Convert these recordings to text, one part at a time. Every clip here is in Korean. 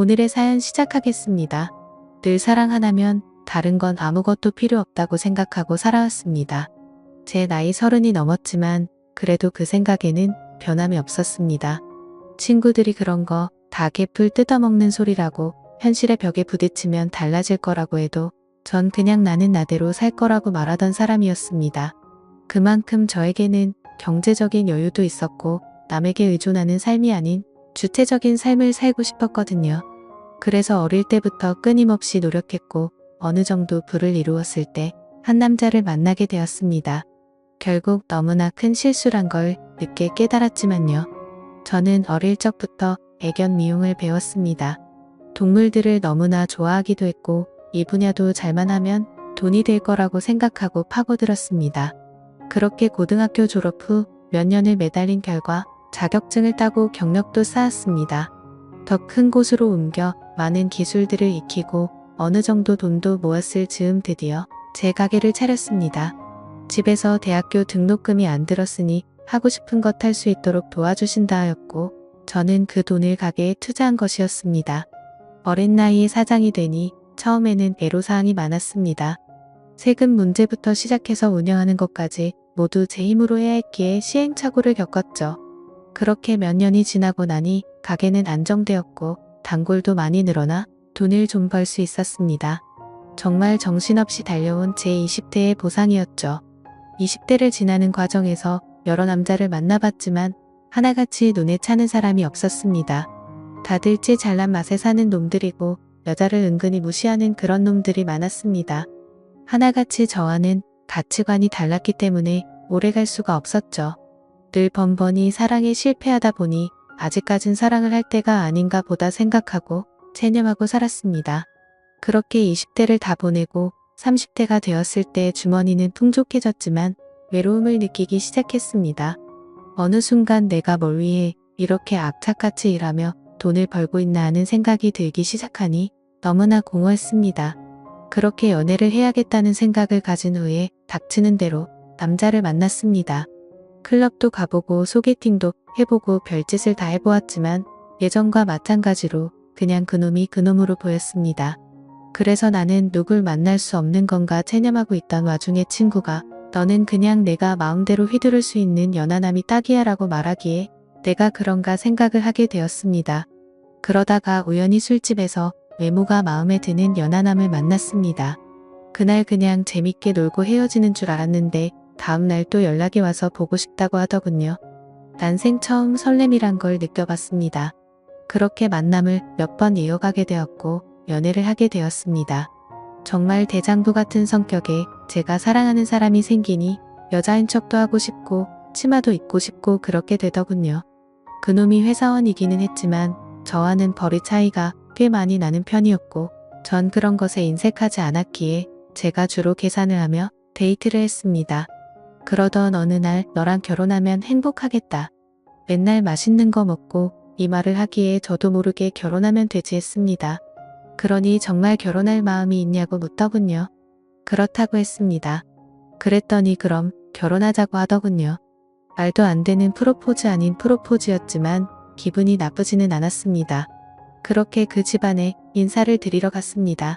오늘의 사연 시작하겠습니다. 늘 사랑 하나면 다른 건 아무것도 필요 없다고 생각하고 살아왔습니다. 제 나이 30이 넘었지만 그래도 그 생각에는 변함이 없었습니다. 친구들이 그런 거 다 개풀 뜯어먹는 소리라고 현실의 벽에 부딪히면 달라질 거라고 해도 전 그냥 나는 나대로 살 거라고 말하던 사람이었습니다. 그만큼 저에게는 경제적인 여유도 있었고 남에게 의존하는 삶이 아닌 주체적인 삶을 살고 싶었거든요. 그래서 어릴 때부터 끊임없이 노력했고 어느 정도 부를 이루었을 때 한 남자를 만나게 되었습니다. 결국 너무나 큰 실수란 걸 늦게 깨달았지만요. 저는 어릴 적부터 애견 미용을 배웠습니다. 동물들을 너무나 좋아하기도 했고 이 분야도 잘만 하면 돈이 될 거라고 생각하고 파고들었습니다. 그렇게 고등학교 졸업 후 몇 년을 매달린 결과 자격증을 따고 경력도 쌓았습니다. 더 큰 곳으로 옮겨 많은 기술들을 익히고 어느 정도 돈도 모았을 즈음 드디어 제 가게를 차렸습니다. 집에서 대학교 등록금이 안 들었으니 하고 싶은 것 할 수 있도록 도와주신다 하였고 저는 그 돈을 가게에 투자한 것이었습니다. 어린 나이에 사장이 되니 처음에는 애로사항이 많았습니다. 세금 문제부터 시작해서 운영하는 것까지 모두 제 힘으로 해야 했기에 시행착오를 겪었죠. 그렇게 몇 년이 지나고 나니 가게는 안정되었고 단골도 많이 늘어나 돈을 좀 벌 수 있었습니다. 정말 정신없이 달려온 제 20대의 보상이었죠. 20대를 지나는 과정에서 여러 남자를 만나봤지만 하나같이 눈에 차는 사람이 없었습니다. 다들 찌 잘난 맛에 사는 놈들이고 여자를 은근히 무시하는 그런 놈들이 많았습니다. 하나같이 저와는 가치관이 달랐기 때문에 오래갈 수가 없었죠. 늘 번번이 사랑에 실패하다 보니 아직까진 사랑을 할 때가 아닌가 보다 생각하고 체념하고 살았습니다. 그렇게 20대를 다 보내고 30대가 되었을 때 주머니는 풍족해졌지만 외로움을 느끼기 시작했습니다. 어느 순간 내가 뭘 위해 이렇게 악착같이 일하며 돈을 벌고 있나 하는 생각이 들기 시작하니 너무나 공허했습니다. 그렇게 연애를 해야겠다는 생각을 가진 후에 닥치는 대로 남자를 만났습니다. 클럽도 가보고 소개팅도 해보고 별짓을 다 해보았지만 예전과 마찬가지로 그냥 그놈이 그놈으로 보였습니다. 그래서 나는 누굴 만날 수 없는 건가 체념하고 있던 와중에 친구가 너는 그냥 내가 마음대로 휘두를 수 있는 연하남이 딱이야 라고 말하기에 내가 그런가 생각을 하게 되었습니다. 그러다가 우연히 술집에서 외모가 마음에 드는 연하남을 만났습니다. 그날 그냥 재밌게 놀고 헤어지는 줄 알았는데 다음날 또 연락이 와서 보고 싶다고 하더군요. 난생 처음 설렘이란 걸 느껴봤습니다. 그렇게 만남을 몇 번 이어가게 되었고 연애를 하게 되었습니다. 정말 대장부 같은 성격에 제가 사랑하는 사람이 생기니 여자인 척도 하고 싶고 치마도 입고 싶고 그렇게 되더군요. 그놈이 회사원이기는 했지만 저와는 벌이 차이가 꽤 많이 나는 편이었고 전 그런 것에 인색하지 않았기에 제가 주로 계산을 하며 데이트를 했습니다. 그러던 어느 날 너랑 결혼하면 행복하겠다. 맨날 맛있는 거 먹고 이 말을 하기에 저도 모르게 결혼하면 되지 했습니다. 그러니 정말 결혼할 마음이 있냐고 묻더군요. 그렇다고 했습니다. 그랬더니 그럼 결혼하자고 하더군요. 말도 안 되는 프로포즈 아닌 프로포즈였지만 기분이 나쁘지는 않았습니다. 그렇게 그 집안에 인사를 드리러 갔습니다.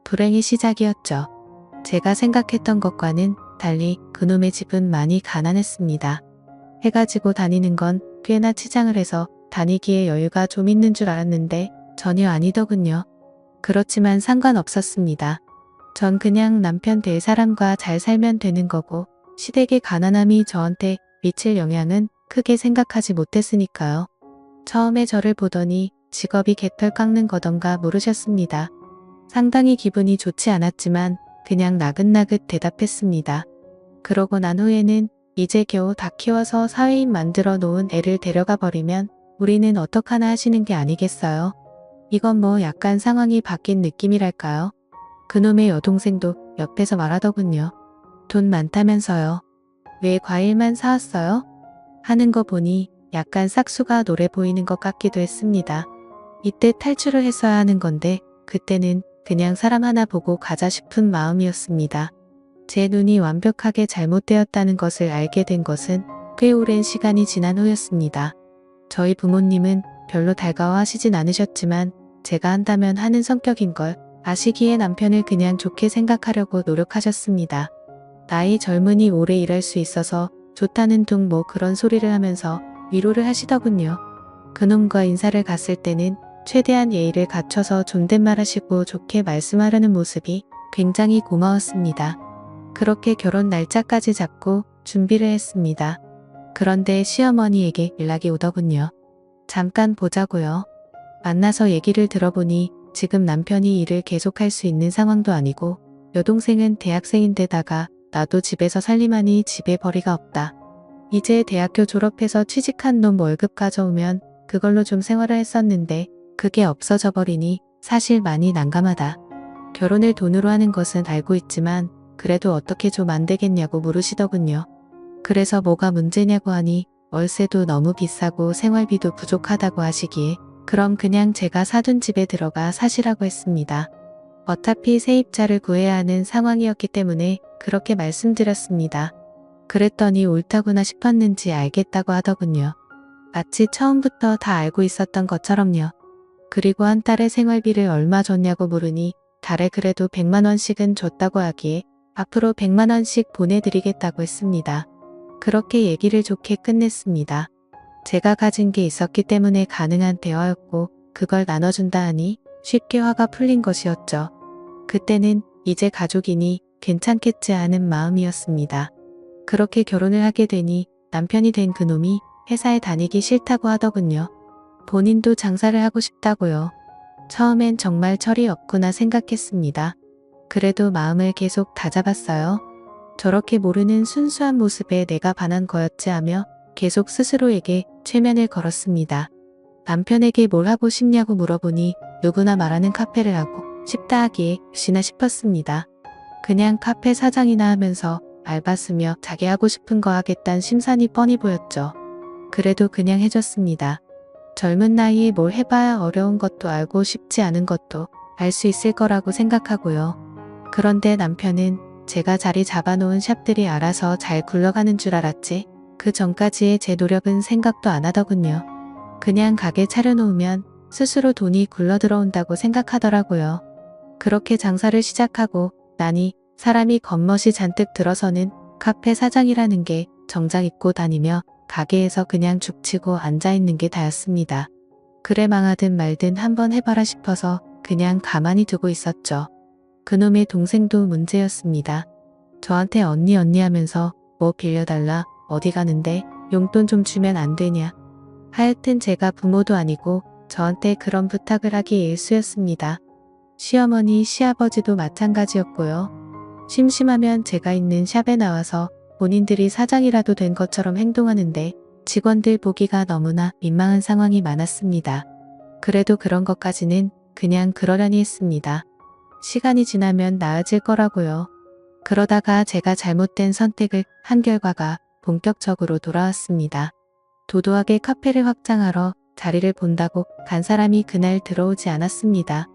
불행의 시작이었죠. 제가 생각했던 것과는 달리 그놈의 집은 많이 가난했습니다. 해가 지고 다니는 건 꽤나 치장을 해서 다니기에 여유가 좀 있는 줄 알았는데 전혀 아니더군요. 그렇지만 상관없었습니다. 전 그냥 남편 될 사람과 잘 살면 되는 거고 시댁의 가난함이 저한테 미칠 영향은 크게 생각하지 못했으니까요. 처음에 저를 보더니 직업이 개털 깎는 거던가 물으셨습니다. 상당히 기분이 좋지 않았지만 그냥 나긋나긋 대답했습니다. 그러고 난 후에는 이제 겨우 다 키워서 사회인 만들어 놓은 애를 데려가 버리면 우리는 어떡하나 하시는 게 아니겠어요? 이건 뭐 약간 상황이 바뀐 느낌이랄까요? 그놈의 여동생도 옆에서 말하더군요. 돈 많다면서요. 왜 과일만 사왔어요? 하는 거 보니 약간 싹수가 노래 보이는 것 같기도 했습니다. 이때 탈출을 했어야 하는 건데 그때는 그냥 사람 하나 보고 가자 싶은 마음이었습니다. 제 눈이 완벽하게 잘못되었다는 것을 알게 된 것은 꽤 오랜 시간이 지난 후였습니다. 저희 부모님은 별로 달가워하시진 않으셨지만 제가 한다면 하는 성격인걸 아시기에 남편을 그냥 좋게 생각하려고 노력하셨습니다. 나이 젊으니 오래 일할 수 있어서 좋다는 둥 뭐 그런 소리를 하면서 위로를 하시더군요. 그놈과 인사를 갔을 때는 최대한 예의를 갖춰서 존댓말 하시고 좋게 말씀하려는 모습이 굉장히 고마웠습니다. 그렇게 결혼 날짜까지 잡고 준비를 했습니다. 그런데 시어머니에게 연락이 오더군요. 잠깐 보자고요. 만나서 얘기를 들어보니 지금 남편이 일을 계속할 수 있는 상황도 아니고 여동생은 대학생인데다가 나도 집에서 살림하니 집에 벌이가 없다. 이제 대학교 졸업해서 취직한 놈 월급 가져오면 그걸로 좀 생활을 했었는데 그게 없어져 버리니 사실 많이 난감하다. 결혼을 돈으로 하는 것은 알고 있지만 그래도 어떻게 좀 안 되겠냐고 물으시더군요. 그래서 뭐가 문제냐고 하니 월세도 너무 비싸고 생활비도 부족하다고 하시기에 그럼 그냥 제가 사둔 집에 들어가 사시라고 했습니다. 어차피 세입자를 구해야 하는 상황이었기 때문에 그렇게 말씀드렸습니다. 그랬더니 옳다구나 싶었는지 알겠다고 하더군요. 마치 처음부터 다 알고 있었던 것처럼요. 그리고 한 달에 생활비를 얼마 줬냐고 물으니 달에 그래도 100만 원씩은 줬다고 하기에 앞으로 100만 원씩 보내드리겠다고 했습니다. 그렇게 얘기를 좋게 끝냈습니다. 제가 가진 게 있었기 때문에 가능한 대화였고 그걸 나눠준다 하니 쉽게 화가 풀린 것이었죠. 그때는 이제 가족이니 괜찮겠지 하는 마음이었습니다. 그렇게 결혼을 하게 되니 남편이 된 그놈이 회사에 다니기 싫다고 하더군요. 본인도 장사를 하고 싶다고요. 처음엔 정말 철이 없구나 생각했습니다. 그래도 마음을 계속 다잡았어요. 저렇게 모르는 순수한 모습에 내가 반한 거였지 하며 계속 스스로에게 최면을 걸었습니다. 남편에게 뭘 하고 싶냐고 물어보니 누구나 말하는 카페를 하고 싶다 하기에 역시나 싶었습니다. 그냥 카페 사장이나 하면서 알바 쓰며 자기 하고 싶은 거 하겠다는 심산이 뻔히 보였죠. 그래도 그냥 해줬습니다. 젊은 나이에 뭘 해봐야 어려운 것도 알고 쉽지 않은 것도 알 수 있을 거라고 생각하고요. 그런데 남편은 제가 자리 잡아놓은 샵들이 알아서 잘 굴러가는 줄 알았지 그 전까지의 제 노력은 생각도 안 하더군요. 그냥 가게 차려놓으면 스스로 돈이 굴러들어온다고 생각하더라고요. 그렇게 장사를 시작하고 나니 사람이 겉멋이 잔뜩 들어서는 카페 사장이라는 게 정장 입고 다니며 가게에서 그냥 죽치고 앉아있는 게 다였습니다. 그래 망하든 말든 한번 해봐라 싶어서 그냥 가만히 두고 있었죠. 그놈의 동생도 문제였습니다. 저한테 언니 하면서 뭐 빌려달라 어디 가는데 용돈 좀 주면 안 되냐. 하여튼 제가 부모도 아니고 저한테 그런 부탁을 하기 일쑤였습니다. 시어머니 시아버지도 마찬가지였고요. 심심하면 제가 있는 샵에 나와서 본인들이 사장이라도 된 것처럼 행동하는데 직원들 보기가 너무나 민망한 상황이 많았습니다. 그래도 그런 것까지는 그냥 그러려니 했습니다. 시간이 지나면 나아질 거라고요. 그러다가 제가 잘못된 선택을 한 결과가 본격적으로 돌아왔습니다. 도도하게 카페를 확장하러 자리를 본다고 간 사람이 그날 들어오지 않았습니다.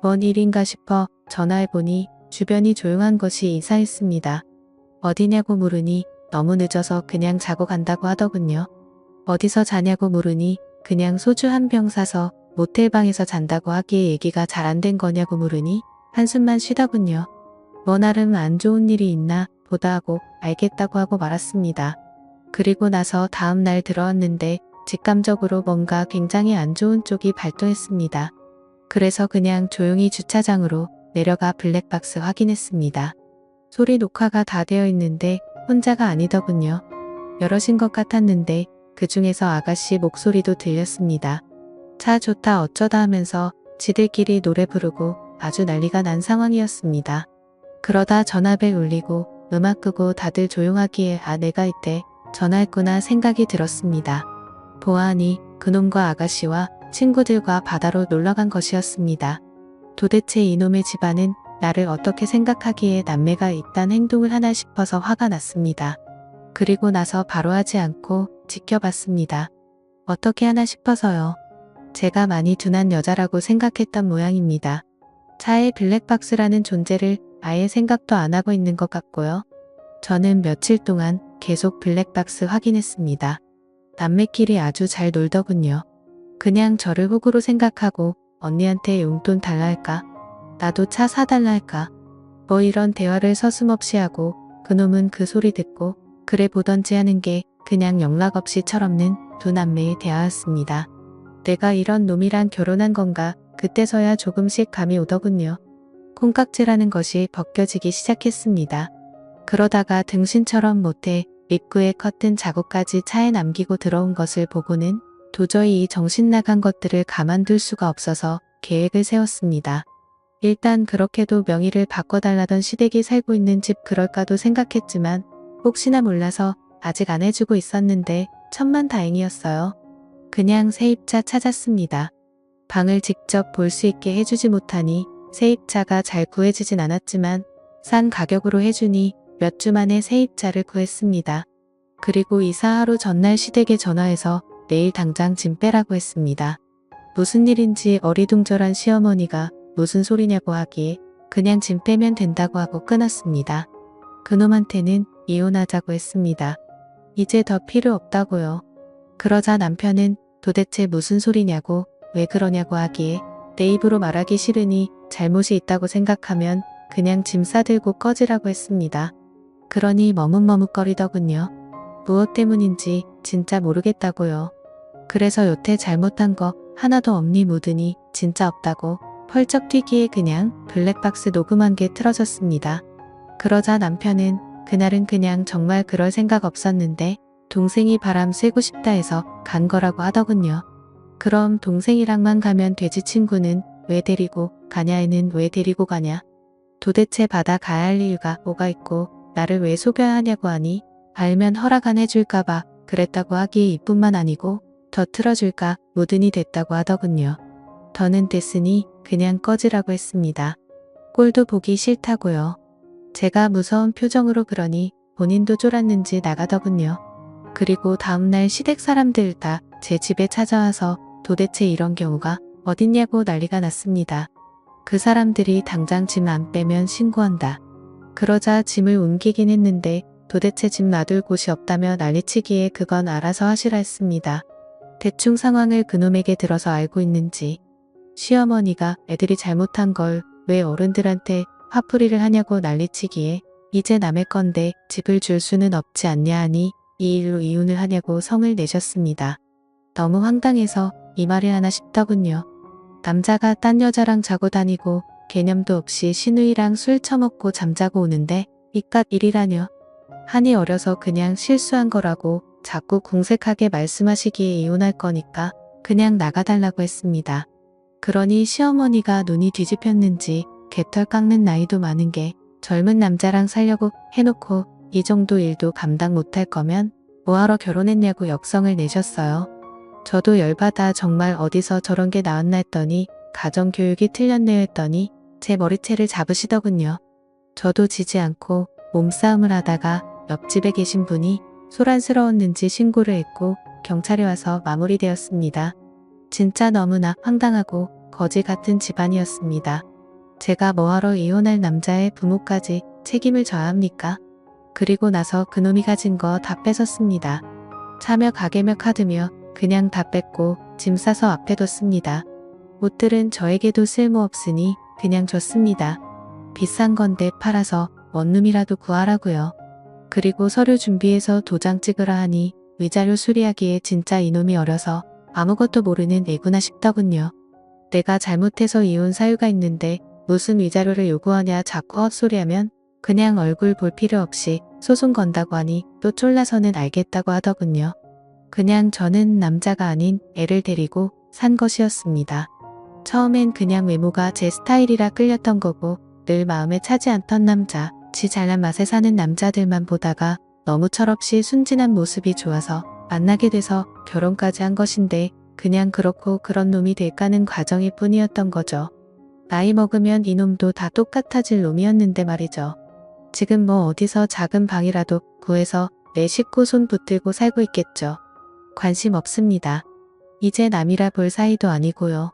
뭔 일인가 싶어 전화해보니 주변이 조용한 것이 이상했습니다. 어디냐고 물으니 너무 늦어서 그냥 자고 간다고 하더군요. 어디서 자냐고 물으니 그냥 소주 한 병 사서 모텔방에서 잔다고 하기에 얘기가 잘 안 된 거냐고 물으니 한숨만 쉬더군요. 뭐 나름 안 좋은 일이 있나 보다 하고 알겠다고 하고 말았습니다. 그리고 나서 다음 날 들어왔는데 직감적으로 뭔가 굉장히 안 좋은 쪽이 발동했습니다. 그래서 그냥 조용히 주차장으로 내려가 블랙박스 확인했습니다. 소리 녹화가 다 되어 있는데 혼자가 아니더군요. 여럿인 것 같았는데 그 중에서 아가씨 목소리도 들렸습니다. 차 좋다 어쩌다 하면서 지들끼리 노래 부르고 아주 난리가 난 상황이었습니다. 그러다 전화벨 울리고 음악 끄고 다들 조용하기에 아 내가 이때 전화했구나 생각이 들었습니다. 보아하니 그놈과 아가씨와 친구들과 바다로 놀러간 것이었습니다. 도대체 이놈의 집안은 나를 어떻게 생각하기에 남매가 이딴 행동을 하나 싶어서 화가 났습니다. 그리고 나서 바로 하지 않고 지켜봤습니다. 어떻게 하나 싶어서요. 제가 많이 둔한 여자라고 생각했던 모양입니다. 차에 블랙박스라는 존재를 아예 생각도 안 하고 있는 것 같고요. 저는 며칠 동안 계속 블랙박스 확인했습니다. 남매끼리 아주 잘 놀더군요. 그냥 저를 호구로 생각하고 언니한테 용돈 달라 할까? 나도 차 사달라 할까? 뭐 이런 대화를 서슴없이 하고 그놈은 그 소리 듣고 그래 보던지 하는 게 그냥 영락 없이 철없는 두 남매의 대화였습니다. 내가 이런 놈이랑 결혼한 건가 그때서야 조금씩 감이 오더군요. 콩깍지라는 것이 벗겨지기 시작했습니다. 그러다가 등신처럼 못해 입구에 커튼 자국까지 차에 남기고 들어온 것을 보고는 도저히 이 정신 나간 것들을 가만둘 수가 없어서 계획을 세웠습니다. 일단 그렇게도 명의를 바꿔달라던 시댁이 살고 있는 집 그럴까도 생각했지만 혹시나 몰라서 아직 안 해주고 있었는데 천만다행이었어요. 그냥 세입자 찾았습니다. 방을 직접 볼 수 있게 해주지 못하니 세입자가 잘 구해지진 않았지만 싼 가격으로 해주니 몇 주 만에 세입자를 구했습니다. 그리고 이사 하루 전날 시댁에 전화해서 내일 당장 짐 빼라고 했습니다. 무슨 일인지 어리둥절한 시어머니가 무슨 소리냐고 하기에 그냥 짐 빼면 된다고 하고 끊었습니다. 그놈한테는 이혼하자고 했습니다. 이제 더 필요 없다고요. 그러자 남편은 도대체 무슨 소리냐고 왜 그러냐고 하기에 내 입으로 말하기 싫으니 잘못이 있다고 생각하면 그냥 짐 싸들고 꺼지라고 했습니다. 그러니 머뭇머뭇거리더군요. 무엇 때문인지 진짜 모르겠다고요. 그래서 여태 잘못한 거 하나도 없니 묻으니 진짜 없다고 펄쩍 튀기에 그냥 블랙박스 녹음한 게 틀어졌습니다. 그러자 남편은 그날은 그냥 정말 그럴 생각 없었는데 동생이 바람 쐬고 싶다 해서 간 거라고 하더군요. 그럼 동생이랑만 가면 되지 친구는 왜 데리고 가냐에는 왜 데리고 가냐. 도대체 받아 가야 할 이유가 뭐가 있고 나를 왜 속여야 하냐고 하니 알면 허락 안 해줄까봐 그랬다고 하기에 이뿐만 아니고 더 틀어줄까 무든이 됐다고 하더군요. 더는 됐으니 그냥 꺼지라고 했습니다. 꼴도 보기 싫다고요. 제가 무서운 표정으로 그러니 본인도 쫄았는지 나가더군요. 그리고 다음날 시댁 사람들 다 제 집에 찾아와서 도대체 이런 경우가 어딨냐고 난리가 났습니다. 그 사람들이 당장 짐 안 빼면 신고한다. 그러자 짐을 옮기긴 했는데 도대체 짐 놔둘 곳이 없다며 난리치기에 그건 알아서 하시라 했습니다. 대충 상황을 그놈에게 들어서 알고 있는지 시어머니가 애들이 잘못한 걸 왜 어른들한테 화풀이를 하냐고 난리치기에 이제 남의 건데 집을 줄 수는 없지 않냐 하니 이 일로 이혼을 하냐고 성을 내셨습니다. 너무 황당해서 이 말을 하나 싶더군요. 남자가 딴 여자랑 자고 다니고 개념도 없이 시누이랑 술 처먹고 잠자고 오는데 이깟 일이라뇨. 한이 어려서 그냥 실수한 거라고 자꾸 궁색하게 말씀하시기에 이혼할 거니까 그냥 나가달라고 했습니다. 그러니 시어머니가 눈이 뒤집혔는지 개털 깎는 나이도 많은 게 젊은 남자랑 살려고 해놓고 이 정도 일도 감당 못할 거면 뭐하러 결혼했냐고 역성을 내셨어요. 저도 열받아 정말 어디서 저런 게 나왔나 했더니 가정교육이 틀렸네요 했더니 제 머리채를 잡으시더군요. 저도 지지 않고 몸싸움을 하다가 옆집에 계신 분이 소란스러웠는지 신고를 했고 경찰에 와서 마무리되었습니다. 진짜 너무나 황당하고 거지 같은 집안이었습니다. 제가 뭐하러 이혼할 남자의 부모까지 책임을 져야 합니까? 그리고 나서 그놈이 가진 거 다 뺏었습니다. 차며 가게며 카드며 그냥 다 뺐고 짐 싸서 앞에 뒀습니다. 옷들은 저에게도 쓸모없으니 그냥 줬습니다. 비싼 건데 팔아서 원룸이라도 구하라고요. 그리고 서류 준비해서 도장 찍으라 하니 위자료 수리하기에 진짜 이놈이 어려서 아무것도 모르는 애구나 싶더군요. 내가 잘못해서 이혼 사유가 있는데 무슨 위자료를 요구하냐 자꾸 헛소리하면 그냥 얼굴 볼 필요 없이 소송 건다고 하니 또 쫄라서는 알겠다고 하더군요. 그냥 저는 남자가 아닌 애를 데리고 산 것이었습니다. 처음엔 그냥 외모가 제 스타일이라 끌렸던 거고 늘 마음에 차지 않던 남자, 지 잘난 맛에 사는 남자들만 보다가 너무 철없이 순진한 모습이 좋아서 만나게 돼서 결혼까지 한 것인데 그냥 그렇고 그런 놈이 될까는 과정일 뿐이었던 거죠. 나이 먹으면 이놈도 다 똑같아질 놈이었는데 말이죠. 지금 뭐 어디서 작은 방이라도 구해서 내 식구 손 붙들고 살고 있겠죠. 관심 없습니다. 이제 남이라 볼 사이도 아니고요.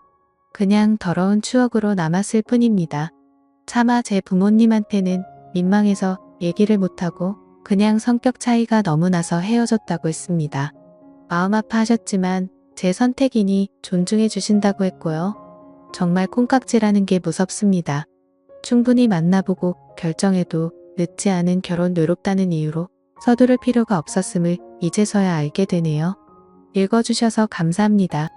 그냥 더러운 추억으로 남았을 뿐입니다. 차마 제 부모님한테는 민망해서 얘기를 못하고 그냥 성격 차이가 너무 나서 헤어졌다고 했습니다. 마음 아파하셨지만 제 선택이니 존중해 주신다고 했고요. 정말 콩깍지라는 게 무섭습니다. 충분히 만나보고 결정해도 늦지 않은 결혼 외롭다는 이유로 서두를 필요가 없었음을 이제서야 알게 되네요. 읽어주셔서 감사합니다.